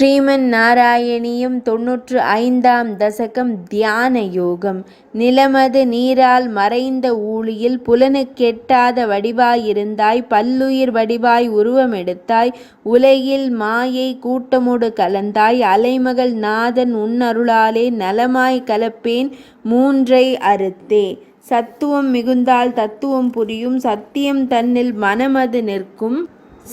ஸ்ரீமன் நாராயணியம் 95ஆம் தசகம் தியான யோகம். நிலமது நீரால் மறைந்த ஊழியில் புலனுக்கெட்டாத வடிவாயிருந்தாய், பல்லுயிர் வடிவாய் உருவமெடுத்தாய், உலகில் மாயை கூட்டமொடு கலந்தாய், அலைமகள் நாதன் உன்னருளாலே நலமாய் கலப்பேன் மூன்றை அறுத்தே. சத்துவம் மிகுந்தால் தத்துவம் புரியும், சத்தியம் தன்னில் மனமது நிற்கும்,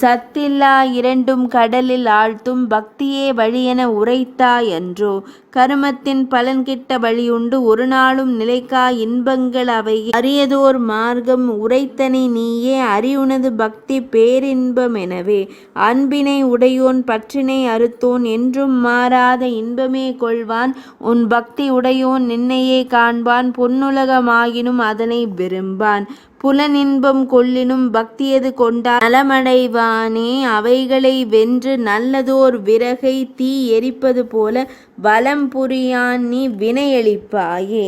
சத்தில்லா இரண்டும் கடலில் ஆழ்த்தும், பக்தியே வழியென உரைத்தாய் அன்றோ. கருமத்தின் பலன் கிட்ட வழியுண்டு, ஒரு நாளும் நிலைக்கா இன்பங்கள் அவை, அரியதோர் மார்க்கம் உரைத்தனை நீயே, அறியுனது பக்தி பேரின்பமெனவே. அன்பினை உடையோன் பற்றினை அறுத்தோன், என்றும் மாறாத இன்பமே கொள்வான், உன் பக்தி உடையோன் நின்னையே காண்பான், பொன்னுலகமாயினும் அதனை விரும்பான், புலனின்பம் கொள்ளினும் பக்தியது கொண்டால் நலமடைவானே. அவைகளை வென்று நல்லதோர் விறகை தீ எரிப்பது போல வலம் புரியான் நீ வினையளிப்பாயே.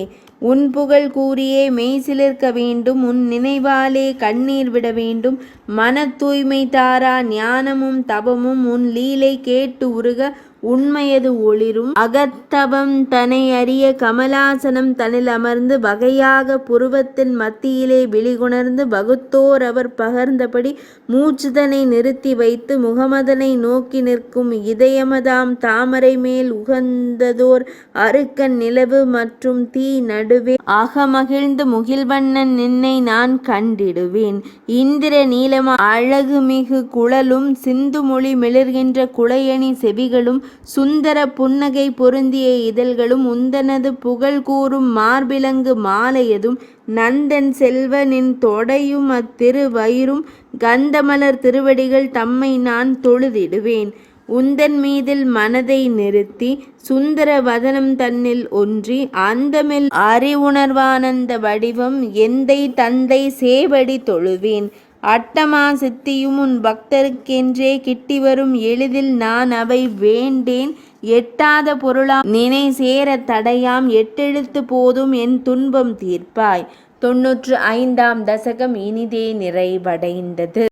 உன் புகழ் கூறியே மெய்சிலிர்க்க வேண்டும், உன் நினைவாலே கண்ணீர் விட வேண்டும், மன தூய்மை தாரா ஞானமும் தவமும் உன் லீலை கேட்டு உருக உண்மையது ஒளிரும். அகத்தவம் தனை அறிய கமலாசனம் தனில் அமர்ந்து, வகையாக புருவத்தின் மத்தியிலே விழிகுணர்ந்து, வகுத்தோர் அவர் பகர்ந்தபடி மூச்சுதனை நிறுத்தி வைத்து, முகமதனை நோக்கி நிற்கும் இதயமதாம் தாமரை மேல் உகந்ததோர் அருக்கன் நிலவு மற்றும் தீ நடுவே அகமகிழ்ந்து முகில்வண்ணன் நின்னை நான் கண்டிடுவேன். இந்திர நீலமா அழகுமிகு குழலும், சிந்து மொழி மிளர்கின்ற குளையணி செவிகளும், சுந்தர புன்னகை பொருந்திய இதழ்களும், உந்தனது புகழ் கூறும் மார்பிலங்கு மாலையதும், நந்தன் செல்வனின் தொடையும் அத்திருவயிறும், கந்தமலர் திருவடிகள் தம்மை நான் தொழுதிடுவேன். உந்தன் மீதில் மனதை நிறுத்தி, சுந்தர வதனம் தன்னில் ஒன்றி, அந்தமில் அறிவுணர்வானந்த வடிவம் எந்தை தந்தை சேவடி தொழுவேன். அட்டமா சித்தியும் உன் பக்தருக்கென்றே கிட்டிவரும், எளிதில் நான் அவை வேண்டேன், எட்டாத பொருளாம் நினை சேர தடையாம், எட்டெழுத்து போதும் என் துன்பம் தீர்ப்பாய். 95ஆம் தசகம் இனிதே நிறைவடைந்தது.